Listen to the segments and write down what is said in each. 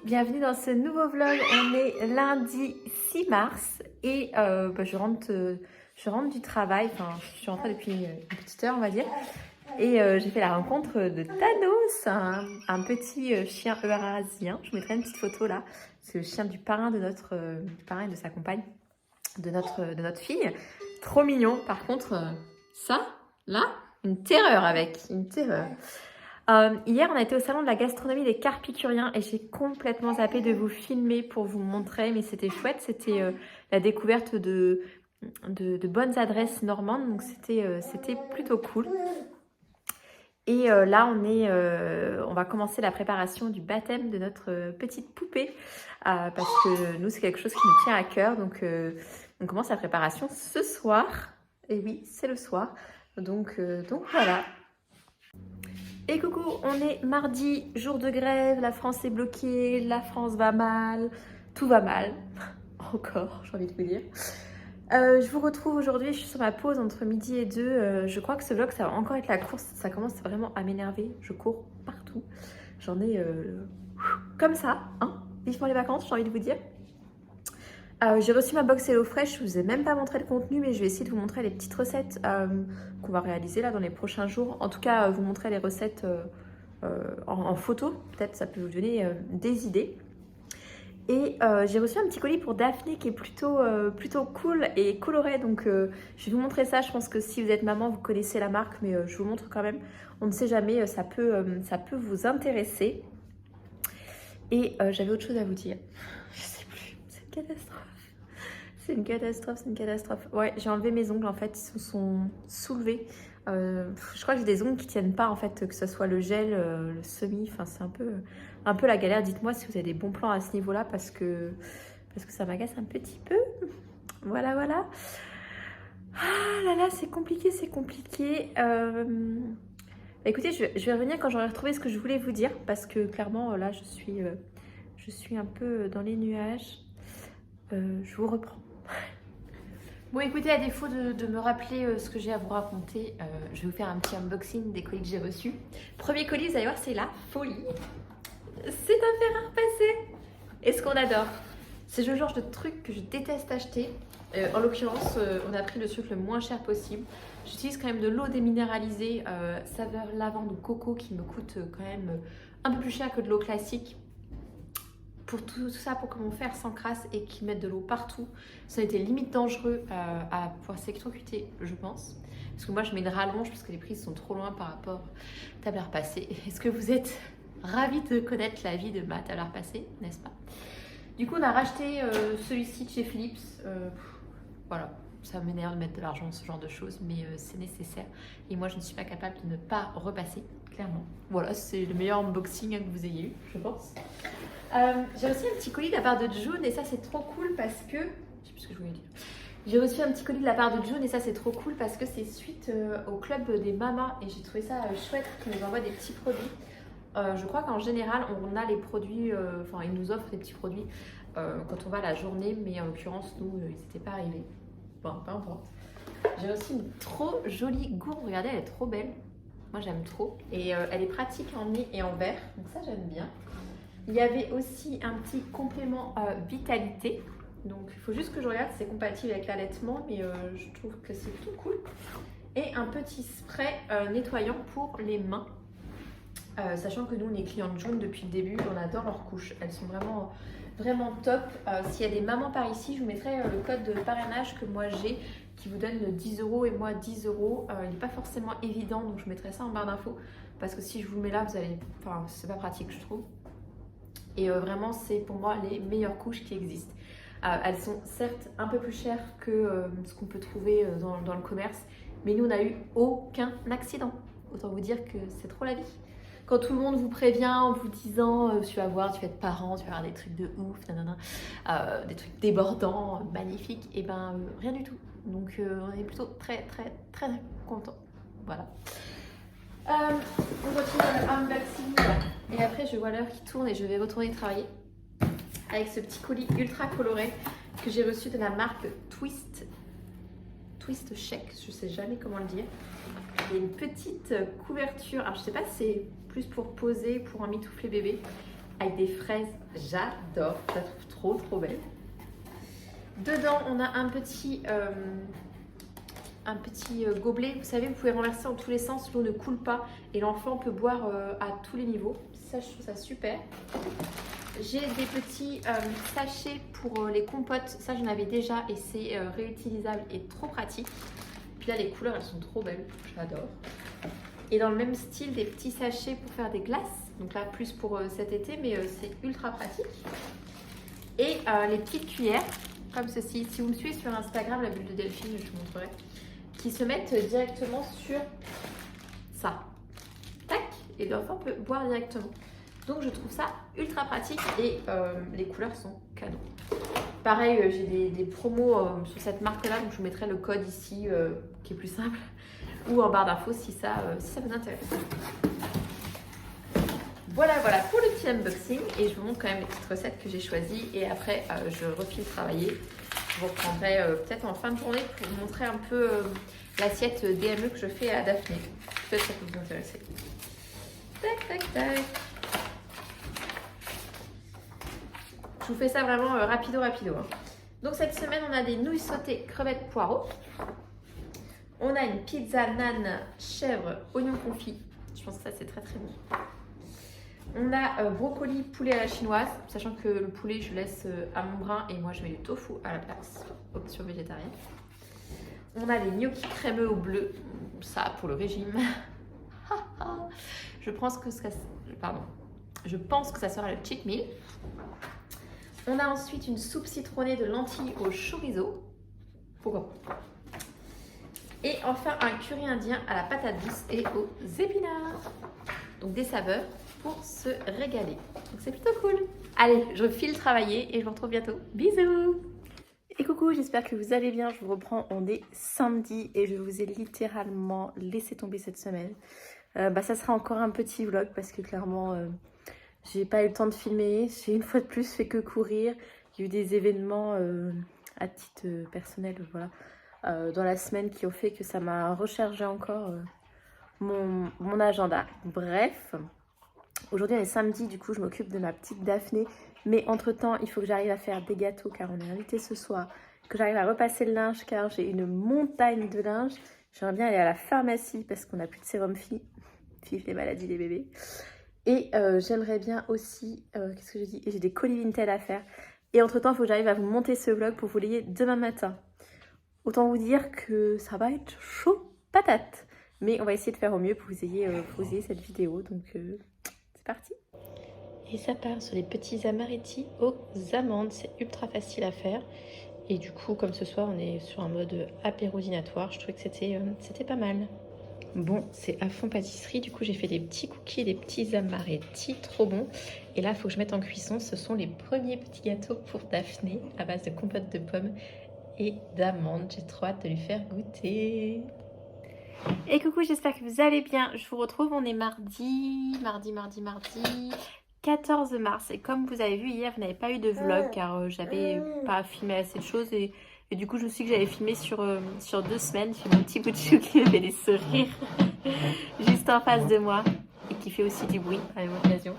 Bienvenue dans ce nouveau vlog. On est lundi 6 mars et je rentre du travail. Enfin, je suis rentrée depuis une petite heure, on va dire. Et j'ai fait la rencontre de Thanos, un petit chien eurasien. Je vous mettrai une petite photo là. C'est le chien du parrain du parrain et de sa compagne, de notre fille. Trop mignon. Par contre, ça, là, une terreur avec, une terreur. Hier, on a été au salon de la gastronomie des Carpicuriens et j'ai complètement zappé de vous filmer pour vous montrer, mais c'était chouette. C'était la découverte de bonnes adresses normandes, donc c'était plutôt cool. Et là, on va commencer la préparation du baptême de notre petite poupée parce que nous, c'est quelque chose qui nous tient à cœur. Donc, on commence la préparation ce soir. Et oui, c'est le soir. Donc voilà. Et coucou, on est mardi, jour de grève, la France est bloquée, la France va mal, tout va mal. Encore, j'ai envie de vous dire. Je vous retrouve aujourd'hui, je suis sur ma pause entre midi et 2. Je crois que ce vlog, ça va encore être la course. Ça commence vraiment à m'énerver. Je cours partout. J'en ai comme ça, hein. Vivement les vacances, j'ai envie de vous dire. J'ai reçu ma box HelloFresh. Je vous ai même pas montré le contenu, mais je vais essayer de vous montrer les petites recettes qu'on va réaliser là dans les prochains jours. En tout cas, vous montrer les recettes en photo. Peut-être ça peut vous donner des idées. Et j'ai reçu un petit colis pour Daphné qui est plutôt cool et coloré. Donc je vais vous montrer ça. Je pense que si vous êtes maman, vous connaissez la marque, mais je vous montre quand même. On ne sait jamais, ça peut vous intéresser. Et j'avais autre chose à vous dire. Je sais plus, c'est une catastrophe. C'est une catastrophe. Ouais, j'ai enlevé mes ongles en fait, ils se sont soulevés. Je crois que j'ai des ongles qui tiennent pas en fait, que ce soit le gel, le semi, enfin c'est un peu la galère. Dites-moi si vous avez des bons plans à ce niveau-là parce que ça m'agace un petit peu. Voilà, voilà. Ah là là, c'est compliqué, c'est compliqué. Écoutez, je vais revenir quand j'aurai retrouvé ce que je voulais vous dire parce que clairement là, je suis un peu dans les nuages. Je vous reprends. Bon, écoutez, à défaut de me rappeler ce que j'ai à vous raconter, je vais vous faire un petit unboxing des colis que j'ai reçus. Premier colis, vous allez voir, c'est la folie. C'est un fer à repasser. Et ce qu'on adore, c'est le genre de truc que je déteste acheter. En l'occurrence, on a pris le truc le moins cher possible. J'utilise quand même de l'eau déminéralisée, saveur lavande ou coco, qui me coûte quand même un peu plus cher que de l'eau classique. Pour tout ça, pour que mon fer s'encrasse et qu'il mette de l'eau partout, ça a été limite dangereux à pouvoir s'électrocuter, je pense. Parce que moi, je mets une rallonge parce que les prises sont trop loin par rapport à table à repasser. Est-ce que vous êtes ravis de connaître la vie de ma table à repasser, n'est-ce pas? Du coup, on a racheté celui-ci de chez Philips. Voilà, ça m'énerve de mettre de l'argent, ce genre de choses, mais c'est nécessaire. Et moi, je ne suis pas capable de ne pas repasser, clairement. Voilà, c'est le meilleur unboxing que vous ayez eu, je pense. J'ai reçu un petit colis de la part de June et ça c'est trop cool parce que... Je sais plus ce que je voulais dire. J'ai reçu un petit colis de la part de June et ça c'est trop cool parce que c'est suite au club des mamas et j'ai trouvé ça chouette qu'ils nous envoient des petits produits. Je crois qu'en général on a les produits, enfin ils nous offrent des petits produits quand on va à la journée, mais en l'occurrence nous ils n'étaient pas arrivés. Bon, peu importe. J'ai reçu une trop jolie gourde, regardez elle est trop belle. Moi j'aime trop et elle est pratique en nez et en verre, donc ça j'aime bien. Il y avait aussi un petit complément vitalité. Donc il faut juste que je regarde si c'est compatible avec l'allaitement, mais je trouve que c'est tout cool. Et un petit spray nettoyant pour les mains. Sachant que nous on est clients de June depuis le début, on adore leurs couches. Elles sont vraiment top. S'il y a des mamans par ici, je vous mettrai le code de parrainage que moi j'ai qui vous donne 10 € et moi 10 €. Il n'est pas forcément évident, donc je mettrai ça en barre d'infos. Parce que si je vous le mets là, vous allez... Enfin, c'est pas pratique je trouve. Et vraiment, c'est pour moi les meilleures couches qui existent. Elles sont certes un peu plus chères que ce qu'on peut trouver dans le commerce, mais nous, on n'a eu aucun accident. Autant vous dire que c'est trop la vie. Quand tout le monde vous prévient en vous disant tu vas voir, tu vas être parent, tu vas avoir des trucs de ouf, nanana, des trucs débordants, magnifiques, et ben rien du tout. Donc on est plutôt très contents. Voilà. On continue le unboxing et après je vois l'heure qui tourne et je vais retourner travailler avec ce petit colis ultra coloré que j'ai reçu de la marque Twist Shake, je sais jamais comment le dire. Il y a une petite couverture, alors je sais pas si c'est plus pour poser, pour emmitoufler bébé, avec des fraises. J'adore, je la trouve trop belle. Dedans, on a un petit gobelet. Vous savez, vous pouvez renverser dans tous les sens, l'eau ne coule pas et l'enfant peut boire à tous les niveaux. Ça, je trouve ça super. J'ai des petits sachets pour les compotes. Ça, j'en avais déjà et c'est réutilisable et trop pratique. Puis là, les couleurs, elles sont trop belles. J'adore. Et dans le même style, des petits sachets pour faire des glaces. Donc là, plus pour cet été, mais c'est ultra pratique. Et les petites cuillères, comme ceci. Si vous me suivez sur Instagram, la bulle de Delphine, je vous montrerai. Qui se mettent directement sur ça. Tac. Et l'enfant peut boire directement. Donc je trouve ça ultra pratique et les couleurs sont canon. Pareil, j'ai des promos sur cette marque-là, donc je vous mettrai le code ici qui est plus simple ou en barre d'infos si ça vous intéresse. Voilà pour le petit unboxing et je vous montre quand même les petites recettes que j'ai choisies et après je refile travailler. Je vous reprendrai peut-être en fin de journée pour vous montrer un peu l'assiette DME que je fais à Daphné. Peut-être que ça peut vous intéresser. Tac. Je vous fais ça vraiment rapido. Hein. Donc cette semaine, on a des nouilles sautées crevettes poireaux. On a une pizza naan chèvre oignon confit. Je pense que ça, c'est très bon. On a brocoli poulet à la chinoise, sachant que le poulet, je laisse à mon brin et moi, je mets du tofu à la place, option végétarienne. On a les gnocchis crémeux au bleu, ça pour le régime. Je pense que ça sera le cheat meal. On a ensuite une soupe citronnée de lentilles au chorizo. Pourquoi pas. Et enfin un curry indien à la patate douce et aux épinards. Donc des saveurs pour se régaler. Donc c'est plutôt cool. Allez, je refile travailler et je vous retrouve bientôt. Bisous. Et coucou, j'espère que vous allez bien. Je vous reprends, on est samedi et je vous ai littéralement laissé tomber cette semaine. Ça sera encore un petit vlog parce que clairement... j'ai pas eu le temps de filmer, j'ai une fois de plus fait que courir. Il y a eu des événements à titre personnel voilà, dans la semaine qui ont fait que ça m'a rechargé encore mon agenda. Bref, aujourd'hui on est samedi, du coup je m'occupe de ma petite Daphné. Mais entre temps, il faut que j'arrive à faire des gâteaux car on est invité ce soir. Que j'arrive à repasser le linge car j'ai une montagne de linge. J'aimerais bien aller à la pharmacie parce qu'on n'a plus de sérum fille. Vive les maladies des bébés. Et j'aimerais bien aussi, qu'est-ce que j'ai dit? J'ai des colis Vinted à faire. Et entre temps, il faut que j'arrive à vous monter ce vlog pour vous l'ayez demain matin. Autant vous dire que ça va être chaud patate. Mais on va essayer de faire au mieux pour que vous ayez cette vidéo. Donc c'est parti. Et ça part sur les petits amaretti aux amandes. C'est ultra facile à faire. Et du coup, comme ce soir, on est sur un mode apéro dînatoire. Je trouvais que c'était pas mal. Bon, c'est à fond pâtisserie. Du coup, j'ai fait des petits cookies, des petits amaretti, trop bons. Et là, il faut que je mette en cuisson. Ce sont les premiers petits gâteaux pour Daphné à base de compote de pommes et d'amandes. J'ai trop hâte de lui faire goûter. Et coucou, j'espère que vous allez bien. Je vous retrouve, on est mardi 14 mars. Et comme vous avez vu hier, je n'avais pas eu de vlog car j'avais pas filmé assez de choses et du coup, je me suis dit que j'allais filmer sur 2 semaines. J'ai mon petit bout de chou qui me fait des sourires juste en face de moi et qui fait aussi du bruit à l'occasion.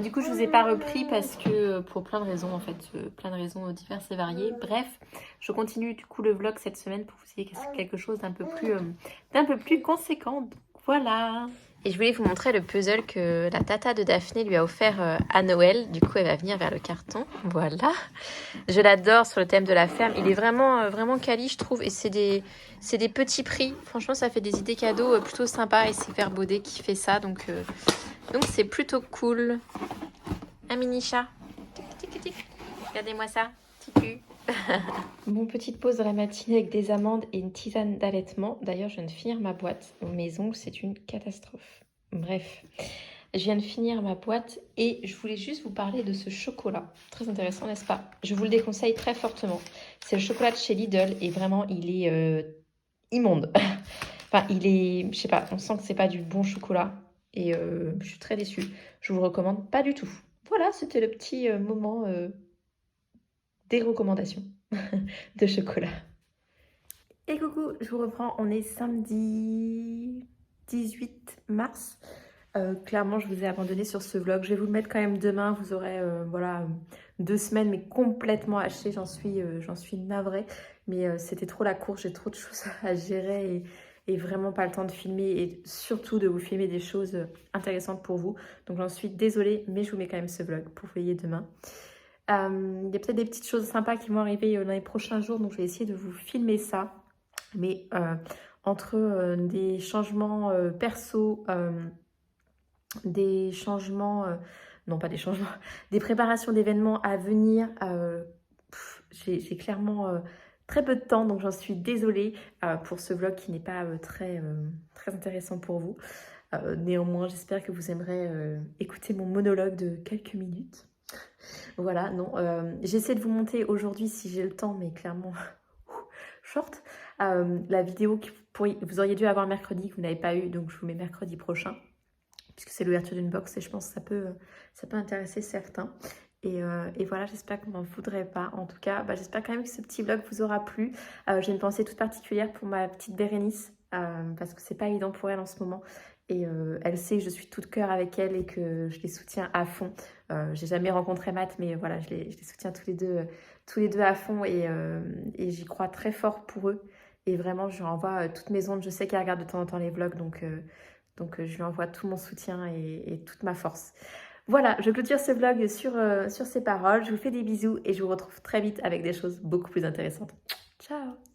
Du coup, je vous ai pas repris parce que pour plein de raisons en fait, plein de raisons diverses et variées. Bref, je continue du coup le vlog cette semaine pour vous ayez quelque chose d'un peu plus conséquent. Donc, voilà. Et je voulais vous montrer le puzzle que la tata de Daphné lui a offert à Noël. Du coup, elle va venir vers le carton. Voilà. Je l'adore sur le thème de la ferme. Il est vraiment quali, je trouve. Et c'est des petits prix. Franchement, ça fait des idées cadeaux plutôt sympas. Et c'est Verbaudet qui fait ça. Donc c'est plutôt cool. Un mini chat. Tic, tic, tic. Regardez-moi ça. Ticu. Bon, petite pause dans la matinée avec des amandes et une tisane d'allaitement. D'ailleurs, je viens de finir ma boîte. Mes ongles, c'est une catastrophe. Bref, je viens de finir ma boîte et je voulais juste vous parler de ce chocolat. Très intéressant, n'est-ce pas? Je vous le déconseille très fortement. C'est le chocolat de chez Lidl et vraiment, il est immonde. Enfin, il est, je sais pas, on sent que c'est pas du bon chocolat et je suis très déçue. Je vous recommande pas du tout. Voilà, c'était le petit moment des recommandations de chocolat. Et coucou, je vous reprends, on est samedi 18 mars. Clairement, je vous ai abandonné sur ce vlog. Je vais vous le mettre quand même demain. Vous aurez voilà, 2 semaines, mais complètement hachées. J'en suis navrée. Mais c'était trop la course. J'ai trop de choses à gérer et vraiment pas le temps de filmer. Et surtout de vous filmer des choses intéressantes pour vous. Donc j'en suis désolée, mais je vous mets quand même ce vlog pour vous voyez demain. Il y a peut-être des petites choses sympas qui vont arriver dans les prochains jours. Donc je vais essayer de vous filmer ça. Mais entre des changements perso... des changements, non pas des changements, des préparations d'événements à venir. J'ai clairement très peu de temps, donc j'en suis désolée pour ce vlog qui n'est pas très intéressant pour vous. Néanmoins, j'espère que vous aimerez écouter mon monologue de quelques minutes. Voilà, non, j'essaie de vous monter aujourd'hui si j'ai le temps, mais clairement short. La vidéo que vous auriez dû avoir mercredi, que vous n'avez pas eu, donc je vous mets mercredi prochain. Puisque c'est l'ouverture d'une box et je pense que ça peut intéresser certains. Et voilà, j'espère qu'on m'en voudrait pas. En tout cas, j'espère quand même que ce petit vlog vous aura plu. J'ai une pensée toute particulière pour ma petite Bérénice, parce que c'est pas évident pour elle en ce moment. Et elle sait que je suis tout de cœur avec elle et que je les soutiens à fond. J'ai jamais rencontré Matt, mais voilà, je les soutiens tous les deux à fond et j'y crois très fort pour eux. Et vraiment, je lui envoie toutes mes ondes. Je sais qu'elle regarde de temps en temps les vlogs, donc je lui envoie tout mon soutien et toute ma force. Voilà, je clôture ce vlog sur ces paroles. Je vous fais des bisous et je vous retrouve très vite avec des choses beaucoup plus intéressantes. Ciao!